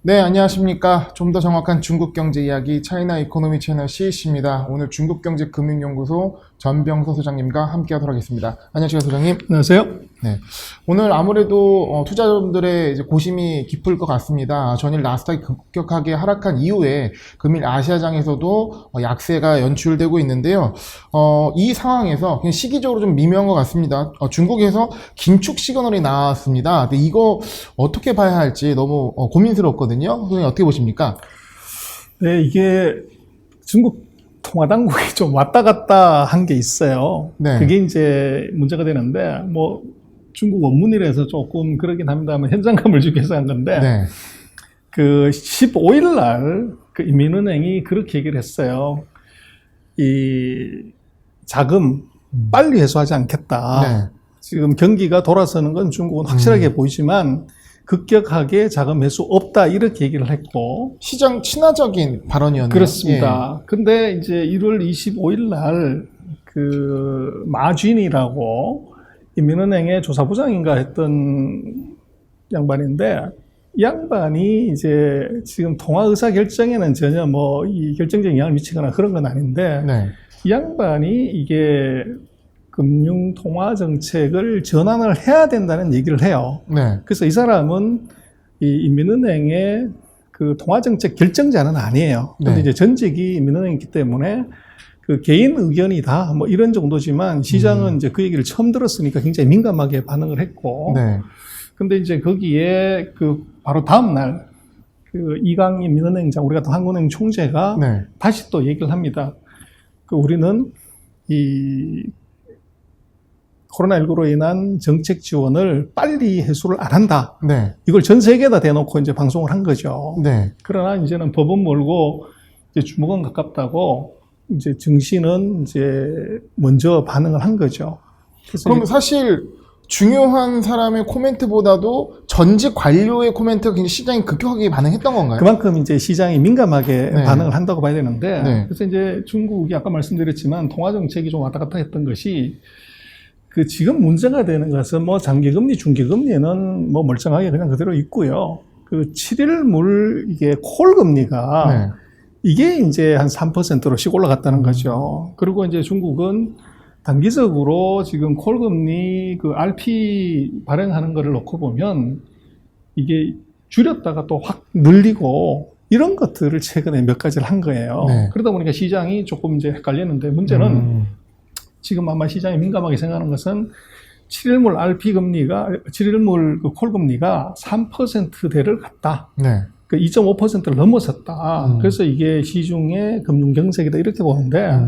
네, 안녕하십니까. 좀 더 정확한 중국 경제 이야기 차이나 이코노미 채널 CEC입니다. 오늘 중국경제금융연구소 전병서 소장님과 함께 하도록 하겠습니다. 안녕하세요, 소장님. 안녕하세요. 네. 오늘 아무래도 투자자분들의 이제 고심이 깊을 것 같습니다. 전일 나스닥이 급격하게 하락한 이후에 금일 아시아장에서도 약세가 연출되고 있는데요. 이 상황에서 그냥 시기적으로 좀 미묘한 것 같습니다. 중국에서 긴축 시그널이 나왔습니다. 근데 이거 어떻게 봐야 할지 너무 고민스럽거든요. 선생님 어떻게 보십니까? 네, 이게 중국 통화당국이 좀 왔다 갔다 한 게 있어요. 네. 그게 이제 문제가 되는데, 뭐, 중국 원문이라서 조금 그러긴 합니다만, 현장감을 주기 위해서 한 건데, 네. 그 15일 날, 그 인민은행이 그렇게 얘기를 했어요. 이 자금 빨리 회수하지 않겠다. 네. 지금 경기가 돌아서는 건 중국은 확실하게 보이지만, 급격하게 자금 회수 없다 이렇게 얘기를 했고 시장 친화적인 발언이었네요. 그렇습니다. 근데 이제 1월 25일 날 그 마쥔이라고 인민은행의 조사부장인가 했던 양반인데 이 양반이 이제 지금 통화 의사 결정에는 전혀 뭐 이 결정적인 영향을 미치거나 그런 건 아닌데 네. 이 양반이 이게 금융 통화 정책을 전환을 해야 된다는 얘기를 해요. 네. 그래서 이 사람은 이 인민은행의 그 통화 정책 결정자는 아니에요. 근데 네. 이제 전직이 인민은행이기 때문에 그 개인 의견이다 뭐 이런 정도지만 시장은 이제 그 얘기를 처음 들었으니까 굉장히 민감하게 반응을 했고. 네. 근데 이제 거기에 그 바로 다음 날 그 이강 인민은행장 우리가 또 한국은행 총재가 네. 다시 또 얘기를 합니다. 그 우리는 이 코로나19로 인한 정책 지원을 빨리 회수를 안 한다. 네. 이걸 전 세계에다 대놓고 이제 방송을 한 거죠. 네. 그러나 이제는 법은 멀고 이제 주목은 가깝다고 이제 증시는 이제 먼저 반응을 한 거죠. 그래서 그럼 사실 중요한 사람의 코멘트보다도 전직 관료의 코멘트가 굉장히 시장이 급격하게 반응했던 건가요? 그만큼 이제 시장이 민감하게 네. 반응을 한다고 봐야 되는데 네. 그래서 이제 중국이 아까 말씀드렸지만 통화 정책이 좀 왔다 갔다 했던 것이 그 지금 문제가 되는 것은 뭐 장기금리, 중기금리는 뭐 멀쩡하게 그냥 그대로 있고요. 그 7일물 이게 콜금리가 네. 이게 이제 한 3%로씩 올라갔다는 거죠. 그리고 이제 중국은 단기적으로 지금 콜금리 그 RP 발행하는 거를 놓고 보면 이게 줄였다가 또 확 늘리고 이런 것들을 최근에 몇 가지를 한 거예요. 네. 그러다 보니까 시장이 조금 이제 헷갈리는데 문제는 지금 아마 시장이 민감하게 생각하는 것은 7일물 RP 금리가 7일물 그 콜금리가 3%대를 갔다. 네. 그 2.5%를 넘어섰다. 그래서 이게 시중의 금융 경색이다 이렇게 보는데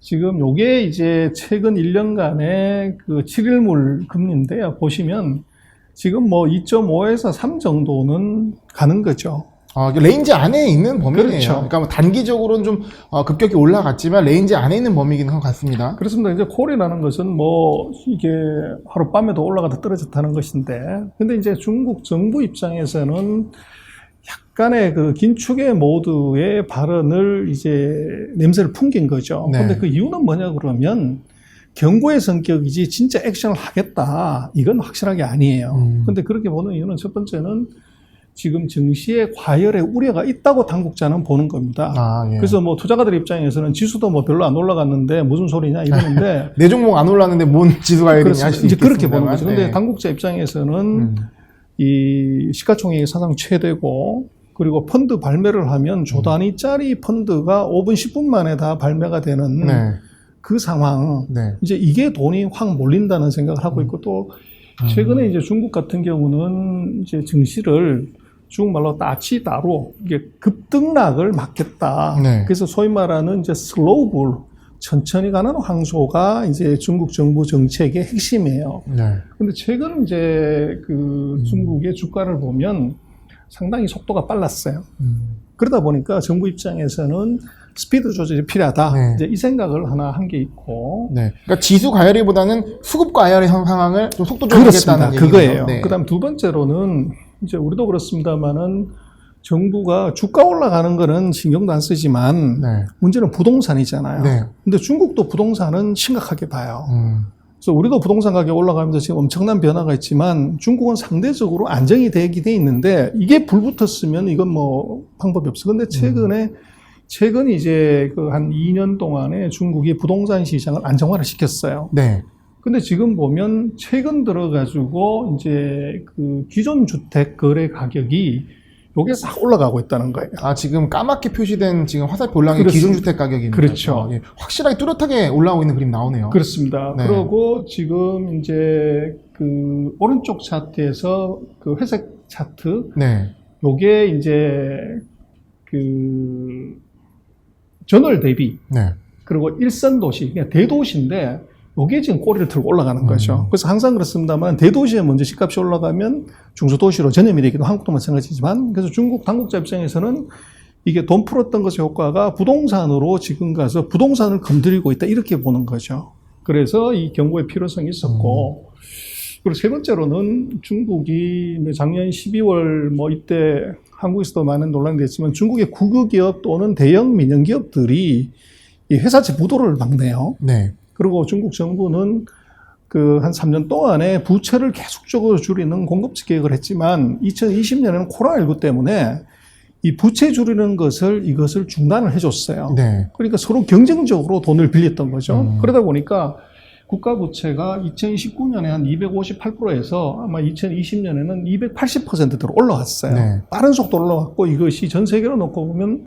지금 요게 이제 최근 1년간의 그 7일물 금리인데요. 보시면 지금 뭐 2.5에서 3 정도는 가는 거죠. 레인지 안에 있는 범위네요. 그렇죠. 그러니까 뭐 단기적으로는 좀 급격히 올라갔지만 레인지 안에 있는 범위긴 한 것 같습니다. 그렇습니다. 이제 콜이라는 것은 뭐 이게 하룻밤에도 올라가다 떨어졌다는 것인데, 근데 이제 중국 정부 입장에서는 약간의 그 긴축의 모드의 발언을 이제 냄새를 풍긴 거죠. 네. 근데 그 이유는 뭐냐 그러면 경고의 성격이지 진짜 액션을 하겠다. 이건 확실하게 아니에요. 근데 그렇게 보는 이유는 첫 번째는 지금 증시에 과열의 우려가 있다고 당국자는 보는 겁니다. 예. 그래서 뭐 투자가들 입장에서는 지수도 뭐 별로 안 올라갔는데 무슨 소리냐 이러는데 내 종목 안 올랐는데 뭔 지수가 이러냐 할 수 이제 있겠습니다만. 그렇게 보는 거죠. 근데 네. 당국자 입장에서는 이 시가총액이 사상 최대고 그리고 펀드 발매를 하면 조 단위짜리 펀드가 5분, 10분 만에 다 발매가 되는 네. 그 상황. 네. 이제 이게 돈이 확 몰린다는 생각을 하고 있고 또 최근에 이제 중국 같은 경우는 이제 증시를 중국말로 따치따로 이게 급등락을 막겠다. 네. 그래서 소위 말하는 이제 슬로우불 천천히 가는 황소가 이제 중국 정부 정책의 핵심이에요. 네. 근데 최근 이제 그 중국의 주가를 보면 상당히 속도가 빨랐어요. 그러다 보니까 정부 입장에서는 스피드 조절이 필요하다. 네. 이제 이 생각을 하나 한 게 있고. 네. 그러니까 지수 가열이보다는 수급 가열의 상황을 좀 속도적으로 그렇습니다. 하겠다는 얘기죠. 그거예요. 네. 그다음 두 번째로는 이제 우리도 그렇습니다만은 정부가 주가 올라가는 거는 신경도 안 쓰지만 네. 문제는 부동산이잖아요. 네. 근데 중국도 부동산은 심각하게 봐요. 그래서 우리도 부동산 가격이 올라가면서 지금 엄청난 변화가 있지만 중국은 상대적으로 안정이 되긴 돼 있는데 이게 불붙었으면 이건 뭐 방법이 없어. 근데 최근 이제 그 한 2년 동안에 중국이 부동산 시장을 안정화를 시켰어요. 네. 근데 지금 보면 최근 들어가지고 이제 그 기존 주택 거래 가격이 요게 싹 올라가고 있다는 거예요. 아, 지금 까맣게 표시된 지금 화살표 올라간 게 그렇습니다. 기존주택 가격입니다. 그렇죠. 예, 확실하게 뚜렷하게 올라오고 있는 그림 나오네요. 그렇습니다. 네. 그리고 지금 이제 그 오른쪽 차트에서 그 회색 차트, 네. 요게 이제 그 전월 대비, 네. 그리고 일선 도시, 그냥 대도시인데 요게 지금 꼬리를 들고 올라가는 거죠. 그래서 항상 그렇습니다만 대도시에 먼저 집값이 올라가면 중소도시로 전염이 되기도 한국도 마찬가지지만 그래서 중국 당국자 입장에서는 이게 돈 풀었던 것의 효과가 부동산으로 지금 가서 부동산을 건드리고 있다 이렇게 보는 거죠. 그래서 이 경고의 필요성이 있었고 그리고 세 번째로는 중국이 작년 12월 뭐 이때 한국에서도 많은 논란이 됐지만 중국의 국유기업 또는 대형 민영기업들이 이 회사채 부도를 막네요. 네. 그리고 중국 정부는 그 한 3년 동안에 부채를 계속적으로 줄이는 공급책 계획을 했지만 2020년에는 코로나19 때문에 이 부채 줄이는 이것을 중단을 해줬어요. 네. 그러니까 서로 경쟁적으로 돈을 빌렸던 거죠. 그러다 보니까 국가 부채가 2019년에 한 258%에서 아마 2020년에는 280%대로 올라왔어요. 네. 빠른 속도로 올라왔고 이것이 전 세계로 놓고 보면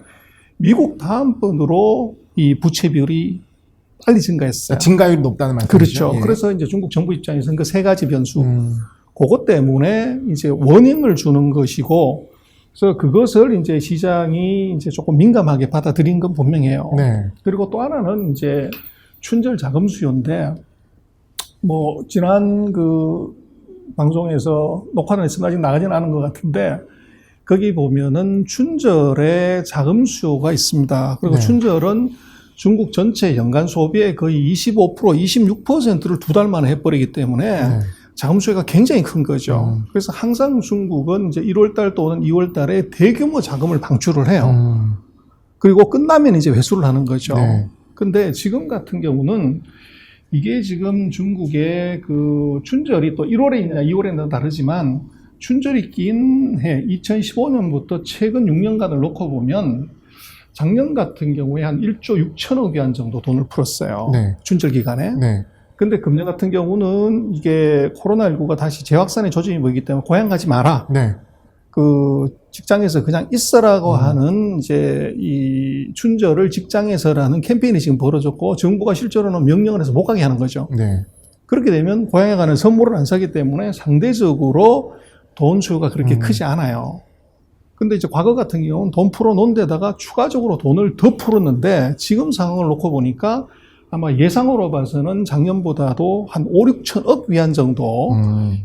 미국 다음번으로 이 부채 비율이 빨리 증가했어요. 증가율이 높다는 말씀이죠. 그렇죠. 예. 그래서 이제 중국 정부 입장에서는 그 세 가지 변수, 그것 때문에 이제 워닝을 주는 것이고, 그래서 그것을 이제 시장이 이제 조금 민감하게 받아들인 건 분명해요. 네. 그리고 또 하나는 이제 춘절 자금 수요인데, 뭐, 지난 그 방송에서 녹화는 했으면 아직 나가지는 않은 것 같은데, 거기 보면은 춘절에 자금 수요가 있습니다. 그리고 네. 춘절은 중국 전체 연간 소비의 거의 25%, 26%를 두 달 만에 해버리기 때문에 네. 자금 수요가 굉장히 큰 거죠. 그래서 항상 중국은 이제 1월 달 또는 2월 달에 대규모 자금을 방출을 해요. 그리고 끝나면 이제 회수를 하는 거죠. 네. 근데 지금 같은 경우는 이게 지금 중국의 그 춘절이 또 1월에 있느냐 2월에는 다르지만 춘절이 긴 해 2015년부터 최근 6년간을 놓고 보면 작년 같은 경우에 한 1조 6천억 위안 정도 돈을 풀었어요. 네. 춘절 기간에. 네. 근데 금년 같은 경우는 이게 코로나19가 다시 재확산의 조짐이 보이기 때문에 고향 가지 마라. 네. 그 직장에서 그냥 있어라고 하는 이제 이 춘절을 직장에서라는 캠페인이 지금 벌어졌고 정부가 실제로는 명령을 해서 못 가게 하는 거죠. 네. 그렇게 되면 고향에 가는 선물을 안 사기 때문에 상대적으로 돈 수요가 그렇게 크지 않아요. 근데 이제 과거 같은 경우는 돈 풀어놓은 데다가 추가적으로 돈을 더 풀었는데 지금 상황을 놓고 보니까 아마 예상으로 봐서는 작년보다도 한 5, 6천억 위안 정도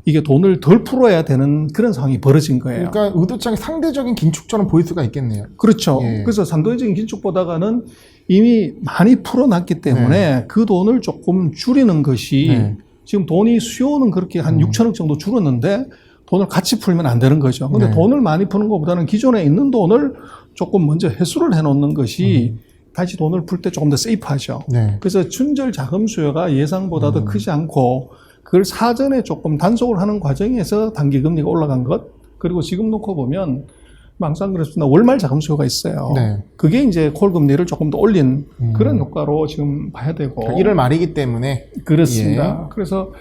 이게 돈을 덜 풀어야 되는 그런 상황이 벌어진 거예요. 그러니까 의도창이 상대적인 긴축처럼 보일 수가 있겠네요. 그렇죠. 예. 그래서 상대적인 긴축보다가는 이미 많이 풀어놨기 때문에 그 돈을 조금 줄이는 것이 네. 지금 돈이 수요는 그렇게 한 6천억 정도 줄었는데 돈을 같이 풀면 안 되는 거죠. 근데 네. 돈을 많이 푸는 것보다는 기존에 있는 돈을 조금 먼저 회수를 해놓는 것이 다시 돈을 풀 때 조금 더 세이프하죠. 네. 그래서 춘절 자금 수요가 예상보다도 크지 않고 그걸 사전에 조금 단속을 하는 과정에서 단기 금리가 올라간 것 그리고 지금 놓고 보면 항상 그렇습니다. 월말 자금 수요가 있어요. 네. 그게 이제 콜 금리를 조금 더 올린 그런 효과로 지금 봐야 되고. 그러니까 1월 말이기 때문에. 그렇습니다. 그래서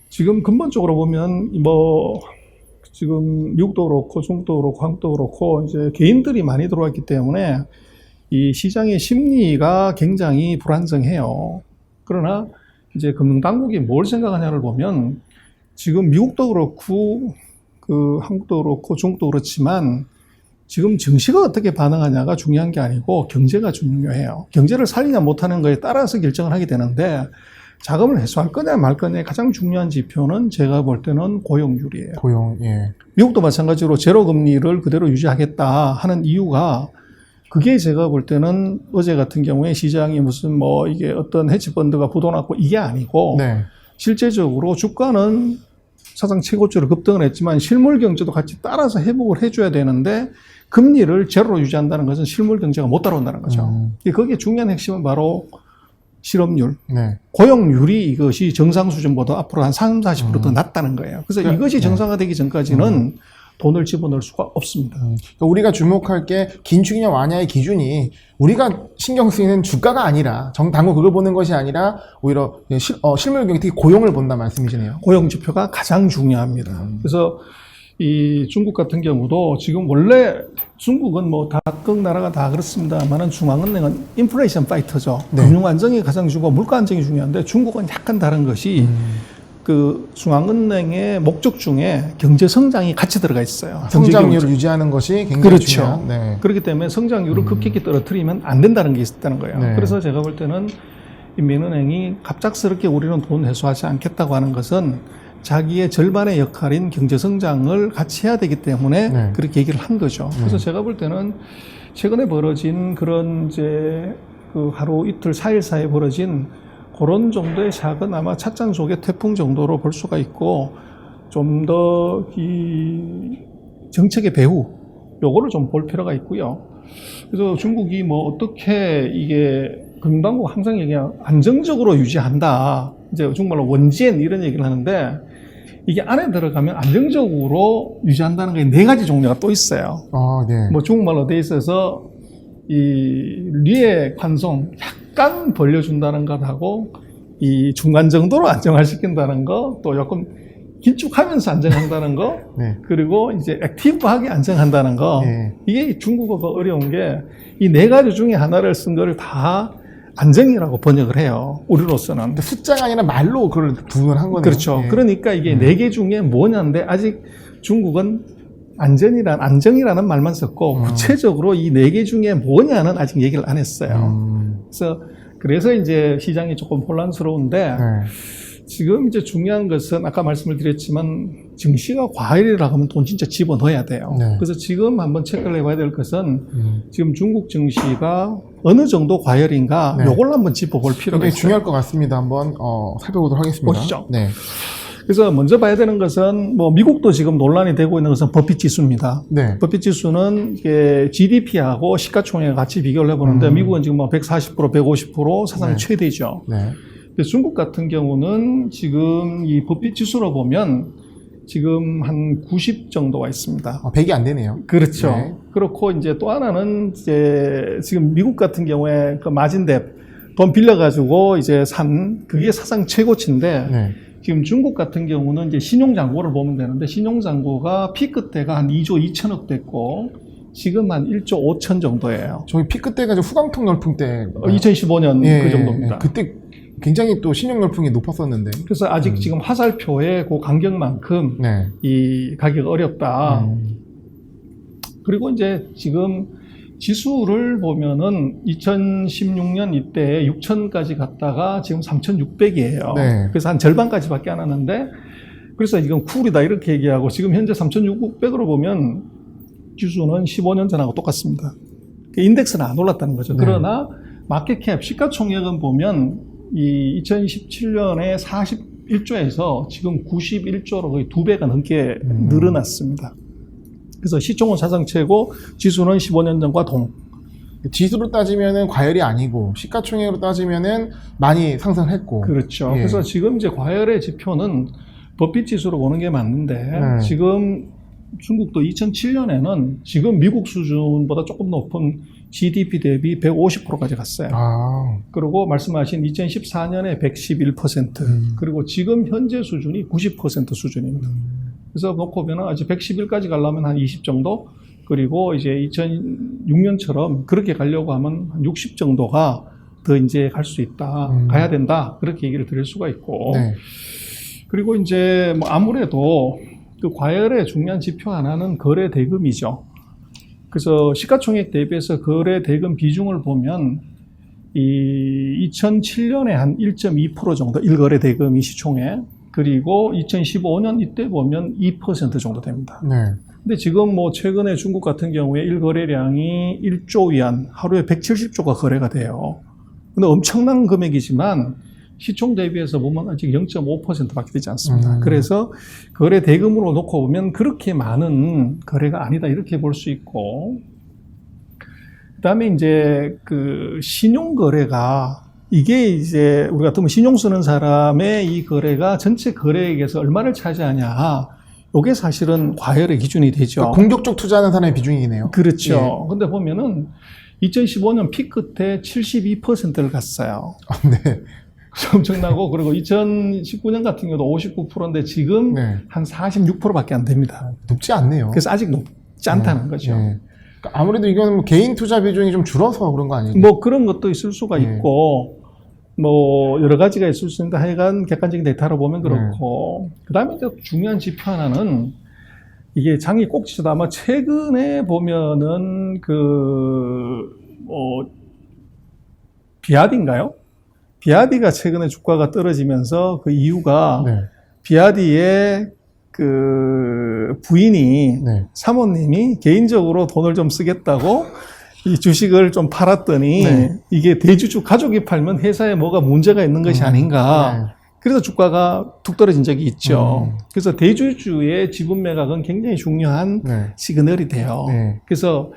지금 근본적으로 보면 뭐 지금 미국도 그렇고 중국도 그렇고 한국도 그렇고 이제 개인들이 많이 들어왔기 때문에 이 시장의 심리가 굉장히 불안정해요. 그러나 이제 금융당국이 뭘 생각하냐를 보면 지금 미국도 그렇고 그 한국도 그렇고 중국도 그렇지만 지금 증시가 어떻게 반응하냐가 중요한 게 아니고 경제가 중요해요. 경제를 살리냐 못하는 거에 따라서 결정을 하게 되는데 자금을 회수할 거냐 말 거냐의 가장 중요한 지표는 제가 볼 때는 고용률이에요. 고용, 예. 미국도 마찬가지로 제로 금리를 그대로 유지하겠다 하는 이유가 그게 제가 볼 때는 어제 같은 경우에 시장이 무슨 뭐 이게 어떤 헤지펀드가 부도났고 이게 아니고 네. 실제적으로 주가는 사상 최고치로 급등을 했지만 실물 경제도 같이 따라서 회복을 해줘야 되는데 금리를 제로로 유지한다는 것은 실물 경제가 못 따라온다는 거죠. 거기에 중요한 핵심은 바로 실업률, 네. 고용률이 이것이 정상 수준보다 앞으로 한 30-40%더 낮다는 거예요. 그래서 그러니까, 이것이 정상화되기 전까지는 돈을 집어넣을 수가 없습니다. 그러니까 우리가 주목할 게 긴축이냐 완화의 기준이 우리가 신경 쓰이는 주가가 아니라 당국 그걸 보는 것이 아니라 오히려 실물 경기 특히 고용을 본다 말씀이시네요. 고용 지표가 가장 중요합니다. 그래서 이 중국 같은 경우도 지금 원래 중국은 뭐 각국 나라가 다 그렇습니다만은 중앙은행은 인플레이션 파이터죠. 네. 금융 안정이 가장 중요하고 물가 안정이 중요한데 중국은 약간 다른 것이 그 중앙은행의 목적 중에 경제 성장이 같이 들어가 있어요. 성장률을 유지하는 것이 굉장히 그렇죠. 중요한. 네. 그렇기 때문에 성장률을 급격히 떨어뜨리면 안 된다는 게 있었다는 거예요. 네. 그래서 제가 볼 때는 인민은행이 갑작스럽게 우리는 돈 회수하지 않겠다고 하는 것은 자기의 절반의 역할인 경제 성장을 같이 해야 되기 때문에 네. 그렇게 얘기를 한 거죠. 그래서 제가 볼 때는 최근에 벌어진 그런 이제 그 하루 이틀 4일 사이에 벌어진 그런 정도의 작은 아마 찻잔 속의 태풍 정도로 볼 수가 있고 좀 더 이 정책의 배후 요거를 좀 볼 필요가 있고요. 그래서 중국이 뭐 어떻게 이게 금융당국 항상 얘기해요. 안정적으로 유지한다. 이제 중국말로 원지엔 이런 얘기를 하는데 이게 안에 들어가면 안정적으로 유지한다는 게 4가지 종류가 또 있어요. 네. 뭐 중국말로 돼 있어서 이 리에 관송 약간 벌려준다는 것하고 이 중간 정도로 안정화시킨다는 거, 또 조금 긴축하면서 안정한다는 거, 네. 그리고 이제 액티브하게 안정한다는 거. 네. 이게 중국어가 어려운 게 이 4가지 중에 하나를 쓴 거를 다 안정이라고 번역을 해요. 우리로서는. 근데 숫자가 아니라 말로 그걸 구분한 거네요. 그렇죠. 네. 그러니까 이게 4개 중에 뭐냐인데 아직 중국은 안정이라는 말만 썼고 구체적으로 이 4개 중에 뭐냐는 아직 얘기를 안 했어요. 그래서 이제 시장이 조금 혼란스러운데 네. 지금 이제 중요한 것은 아까 말씀을 드렸지만 증시가 과열이라고 하면 돈 진짜 집어넣어야 돼요. 네. 그래서 지금 한번 체크를 해봐야 될 것은 지금 중국 증시가 어느 정도 과열인가 네. 요걸 한번 짚어볼 필요가 굉장히 있어요. 중요할 것 같습니다. 한번 살펴보도록 하겠습니다. 보시죠. 네. 그래서 먼저 봐야 되는 것은 뭐 미국도 지금 논란이 되고 있는 것은 버핏 지수입니다. 네. 버핏 지수는 이게 GDP하고 시가총액 같이 비교를 해보는데 미국은 지금 뭐 140%, 150% 사상 네. 최대죠. 네. 근데 중국 같은 경우는 지금 이 버핏 지수로 보면 지금 한 90 정도가 있습니다. 100이 안 되네요. 그렇죠. 네. 그렇고 이제 또 하나는 이제 지금 미국 같은 경우에 그 마진뎁 돈 빌려가지고 이제 산 그게 사상 최고치인데 네. 지금 중국 같은 경우는 이제 신용잔고를 보면 되는데 신용잔고가 피크 때가 한 2조 2천억 됐고 지금 한 1조 5천 정도예요. 저희 피크 때가 후광통 열풍 때 2015년 그 정도입니다. 그때 굉장히 또 신용 열풍이 높았었는데. 그래서 아직 지금 화살표의 그 간격만큼 네. 이 가격이 어렵다. 그리고 이제 지금 지수를 보면은 2016년 이때 6천까지 갔다가 지금 3,600이에요. 네. 그래서 한 절반까지밖에 안 왔는데 그래서 지금 쿨이다 이렇게 얘기하고 지금 현재 3,600으로 보면 지수는 15년 전하고 똑같습니다. 인덱스는 안 올랐다는 거죠. 네. 그러나 마켓캡 시가총액은 보면 이 2017년에 41조에서 지금 91조로 거의 2배가 넘게 늘어났습니다. 그래서 시총은 사상 최고, 지수는 15년 전과 동. 지수로 따지면은 과열이 아니고 시가총액으로 따지면은 많이 상승했고. 그렇죠. 예. 그래서 지금 이제 과열의 지표는 버핏 지수로 보는 게 맞는데 네. 지금 중국도 2007년에는 지금 미국 수준보다 조금 높은 GDP 대비 150%까지 갔어요. 그리고 말씀하신 2014년에 111%, 그리고 지금 현재 수준이 90% 수준입니다. 그래서 놓고 보면 아직 111까지 가려면 한 20 정도, 그리고 이제 2006년처럼 그렇게 가려고 하면 한 60 정도가 더 이제 갈 수 있다, 가야 된다, 그렇게 얘기를 드릴 수가 있고. 네. 그리고 이제 뭐 아무래도 그 과열의 중요한 지표 하나는 거래 대금이죠. 그래서 시가총액 대비해서 거래 대금 비중을 보면 이 2007년에 한 1.2% 정도 일거래 대금이 시총에, 그리고 2015년 이때 보면 2% 정도 됩니다. 네. 근데 지금 뭐 최근에 중국 같은 경우에 일거래량이 1조 위안, 하루에 170조가 거래가 돼요. 근데 엄청난 금액이지만 시총 대비해서 보면 아직 0.5%밖에 되지 않습니다. 그래서 거래 대금으로 놓고 보면 그렇게 많은 거래가 아니다 이렇게 볼 수 있고, 그다음에 이제 그 신용 거래가 이게 이제 우리 같으면 신용 쓰는 사람의 이 거래가 전체 거래액에서 얼마를 차지하냐. 이게 사실은 과열의 기준이 되죠. 그러니까 공격적 투자하는 사람의 비중이네요. 그렇죠. 근데 보면은 2015년 피 끝에 72%를 갔어요. 네. 엄청나고, 그리고 2019년 같은 경우도 59%인데 지금 네. 한 46%밖에 안 됩니다. 높지 않네요. 그래서 아직 높지 않다는 거죠. 네. 그러니까 아무래도 이거는 뭐 개인 투자 비중이 좀 줄어서 그런 거 아니에요? 뭐 그런 것도 있을 수가 있고, 뭐 여러 가지가 있을 수 있는데 하여간 객관적인 데이터로 보면 그렇고, 그 다음에 이제 중요한 지표 하나는 이게 장이 꼭지도 아마 최근에 보면은 비아디인가요? 비아디가 최근에 주가가 떨어지면서 그 이유가 네. 비아디의 그 부인이 네. 사모님이 개인적으로 돈을 좀 쓰겠다고 이 주식을 좀 팔았더니 네. 이게 대주주 가족이 팔면 회사에 뭐가 문제가 있는 것이 아닌가. 네. 그래서 주가가 툭 떨어진 적이 있죠. 그래서 대주주의 지분 매각은 굉장히 중요한 네. 시그널이 돼요. 네. 그래서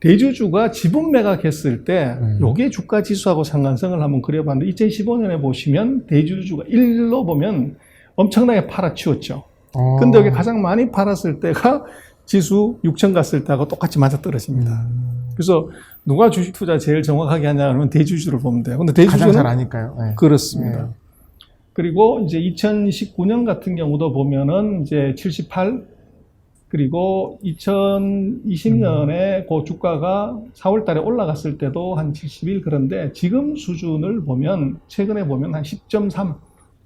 대주주가 지분 매각했을 때 요게 주가 지수하고 상관성을 한번 그려봤는데 2015년에 보시면 대주주가 1로 보면 엄청나게 팔아치웠죠. 근데 여기 가장 많이 팔았을 때가 지수 6천 갔을 때하고 똑같이 맞아 떨어집니다. 그래서 누가 주식 투자 제일 정확하게 하냐 그러면 대주주를 보면 돼요. 근데 대주주는 가장 잘 아니까요. 네. 그렇습니다. 네. 그리고 이제 2019년 같은 경우도 보면은 이제 78, 그리고 2020년에 그 주가가 4월 달에 올라갔을 때도 한 71, 그런데 지금 수준을 보면 최근에 보면 한 10.3.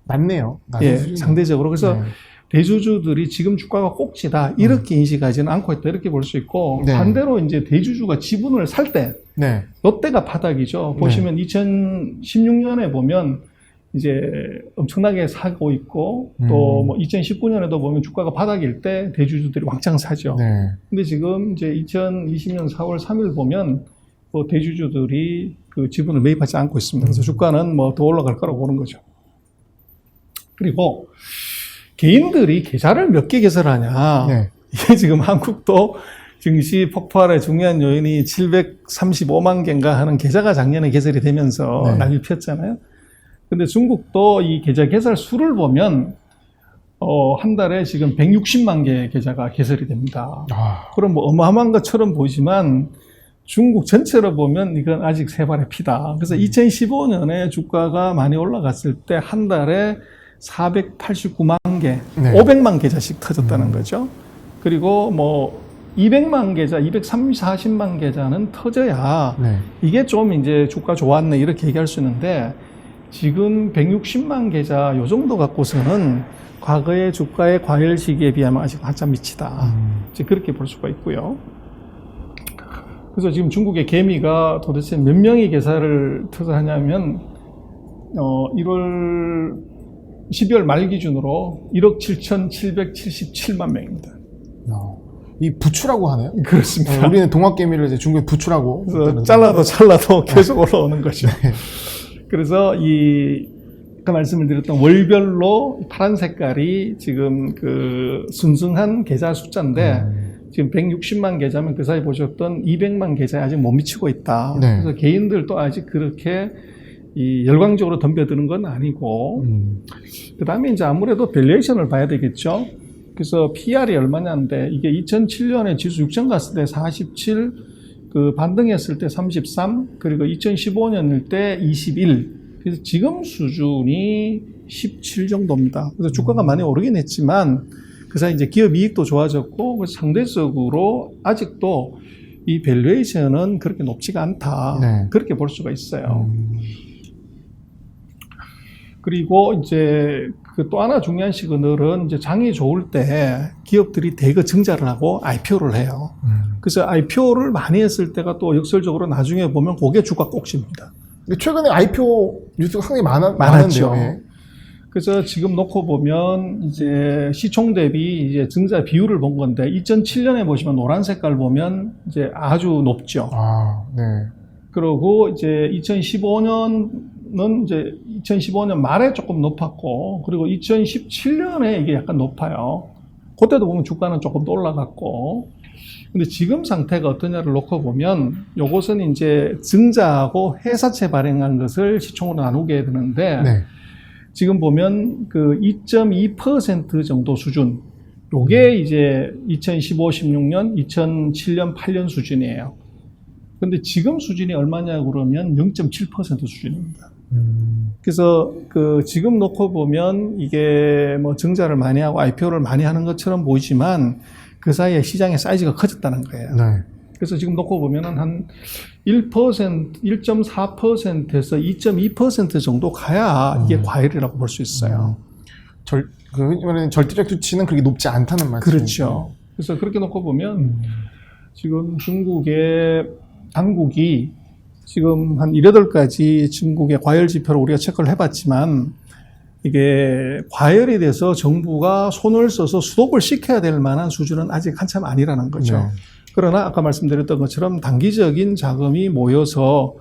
맞네요. 예, 상대적으로. 그래서 네. 대주주들이 지금 주가가 꼭지다 이렇게 인식하지는 않고 있다 이렇게 볼 수 있고, 네. 반대로 이제 대주주가 지분을 살 때 네. 이때가 바닥이죠. 보시면 2016년에 보면 이제 엄청나게 사고 있고, 또 뭐 2019년에도 보면 주가가 바닥일 때 대주주들이 왕창 사죠. 네. 근데 지금 이제 2020년 4월 3일 보면 뭐 대주주들이 그 지분을 매입하지 않고 있습니다. 그래서 주가는 뭐 더 올라갈 거라고 보는 거죠. 그리고 개인들이 계좌를 몇 개 개설하냐. 네. 이게 지금 한국도 증시 폭발의 중요한 요인이 735만 개인가 하는 계좌가 작년에 개설이 되면서 네. 난리 폈잖아요. 근데 중국도 이 계좌 개설 수를 보면 한 달에 지금 160만 개의 계좌가 개설이 됩니다. 그럼 뭐 어마어마한 것처럼 보이지만 중국 전체로 보면 이건 아직 세 발의 피다. 그래서 2015년에 주가가 많이 올라갔을 때 한 달에 489만 개, 네. 500만 계좌씩 터졌다는 거죠. 그리고 뭐 200만 계좌, 240만 계좌는 터져야 네. 이게 좀 이제 주가 좋았네 이렇게 얘기할 수 있는데, 지금 160만 계좌 요 정도 갖고서는 과거의 주가의 과열 시기에 비하면 아직 한참 미치다. 이제 그렇게 볼 수가 있고요. 그래서 지금 중국의 개미가 도대체 몇 명이 계좌를 터서하냐면 12월 말 기준으로 1억 7,777만 명입니다. 이 부추라고 하나요? 그렇습니다. 네, 우리는 동학개미를 이제 중국에 부추라고. 그래서 잘라도 계속 올라오는 거죠. 네. 그래서 아까 말씀을 드렸던 월별로 파란 색깔이 지금 그 순승한 계좌 숫자인데, 지금 160만 계좌면 그 사이 보셨던 200만 계좌에 아직 못 미치고 있다. 네. 그래서 개인들도 아직 그렇게 열광적으로 덤벼드는 건 아니고, 그 다음에 이제 아무래도 밸류에이션을 봐야 되겠죠. 그래서 PR이 얼마냐인데, 이게 2007년에 지수 6천 갔을 때 47, 그 반등했을 때 33, 그리고 2015년일 때 21. 그래서 지금 수준이 17 정도입니다. 그래서 주가가 많이 오르긴 했지만 그 사이 이제 기업 이익도 좋아졌고, 그래서 상대적으로 아직도 이 밸류에이션은 그렇게 높지가 않다. 네. 그렇게 볼 수가 있어요. 그리고 이제 그 또 하나 중요한 시그널은 이제 장이 좋을 때 기업들이 대거 증자를 하고 IPO를 해요. 그래서 IPO를 많이 했을 때가 또 역설적으로 나중에 보면 그게 주가 꼭지입니다. 근데 최근에 IPO 뉴스가 상당히 많았죠. 많은데요. 예. 그래서 지금 놓고 보면 이제 시총 대비 이제 증자 비율을 본 건데, 2007년에 보시면 노란 색깔 보면 이제 아주 높죠. 네. 그리고 이제 2015년은 이제 2015년 말에 조금 높았고, 그리고 2017년에 이게 약간 높아요. 그때도 보면 주가는 조금 더 올라갔고, 근데 지금 상태가 어떠냐를 놓고 보면 요것은 이제 증자하고 회사채 발행한 것을 시총으로 나누게 되는데 네. 지금 보면 그 2.2% 정도 수준, 요게 이제 2015, 16년, 2007년, 8년 수준이에요. 근데 지금 수준이 얼마냐 그러면 0.7% 수준입니다. 그래서 그 지금 놓고 보면 이게 뭐 증자를 많이 하고 IPO를 많이 하는 것처럼 보이지만 그 사이에 시장의 사이즈가 커졌다는 거예요. 네. 그래서 지금 놓고 보면은 한 1%, 1.4%에서 2.2% 정도 가야 이게 과열이라고 볼 수 있어요. 절대적 수치는 그렇게 높지 않다는 말씀이죠. 그렇죠. 그래서 그렇게 놓고 보면 지금 중국의 당국이 지금 한 18가지 중국의 과열 지표를 우리가 체크를 해봤지만 이게 과열이 돼서 정부가 손을 써서 스톱을 시켜야 될 만한 수준은 아직 한참 아니라는 거죠. 네. 그러나 아까 말씀드렸던 것처럼 단기적인 자금이 모여서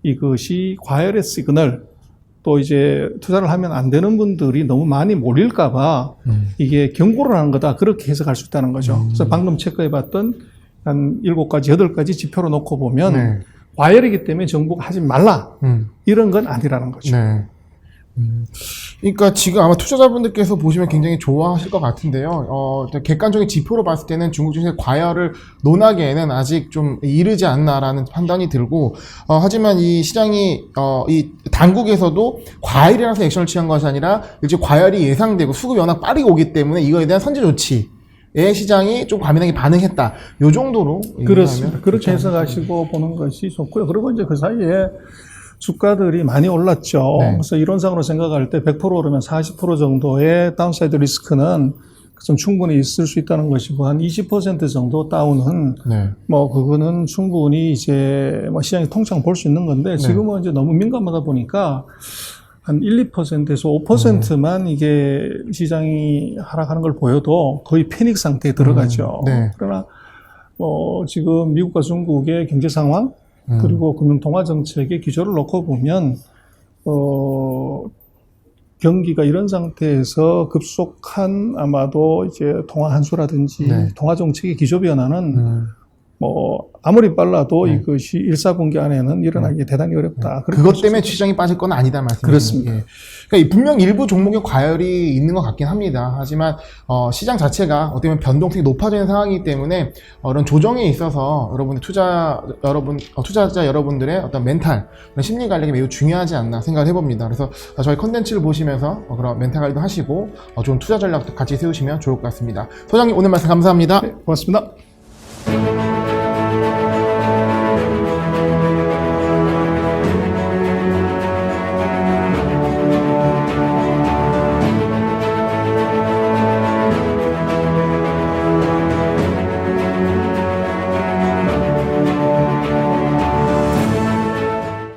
이것이 과열의 시그널, 또 이제 투자를 하면 안 되는 분들이 너무 많이 몰릴까봐 이게 경고를 하는 거다. 그렇게 해석할 수 있다는 거죠. 그래서 방금 체크해봤던 한 7가지, 8가지 지표로 놓고 보면 네. 과열이기 때문에 정부가 하지 말라. 이런 건 아니라는 거죠. 네. 그러니까 지금 아마 투자자분들께서 보시면 굉장히 좋아하실 것 같은데요. 객관적인 지표로 봤을 때는 중국 증시의 과열을 논하기에는 아직 좀 이르지 않나라는 판단이 들고, 하지만 이 시장이, 이 당국에서도 과열이라서 액션을 취한 것이 아니라 이제 과열이 예상되고 수급이 워낙 빠르게 오기 때문에 이거에 대한 선제 조치. 의 시장이 좀 과민하게 반응했다. 요 정도로. 그렇습니다. 그렇게 해석하시고 보는 것이 좋고요. 그리고 이제 그 사이에 주가들이 많이 올랐죠. 네. 그래서 이론상으로 생각할 때 100% 오르면 40% 정도의 다운사이드 리스크는 좀 충분히 있을 수 있다는 것이고, 한 20% 정도 다운은 네. 뭐 그거는 충분히 이제 뭐 시장이 통장 볼 수 있는 건데, 지금은 이제 너무 민감하다 보니까 한 1, 2%에서 5%만 이게 시장이 하락하는 걸 보여도 거의 패닉 상태에 들어가죠. 네. 그러나 뭐 지금 미국과 중국의 경제 상황 그리고 금융 동화 정책의 기조를 놓고 보면 경기가 이런 상태에서 급속한 아마도 이제 통화 환수라든지 네. 통화 정책의 기조 변화는 뭐 아무리 빨라도 이것이 1사분기 안에는 일어나기 대단히 어렵다. 그것 때문에 시장이 빠질 건 아니다 말씀이시죠. 그렇습니다. 예. 그러니까 분명 일부 종목의 과열이 있는 것 같긴 합니다. 하지만 시장 자체가 어떻게 보면 변동성이 높아지는 상황이기 때문에 이런 조정에 있어서 여러분의 투자자 여러분들의 어떤 멘탈, 심리 관리가 매우 중요하지 않나 생각을 해봅니다. 그래서 저희 컨텐츠를 보시면서 그런 멘탈 관리도 하시고 좋은 투자 전략도 같이 세우시면 좋을 것 같습니다. 소장님 오늘 말씀 감사합니다. 네, 고맙습니다.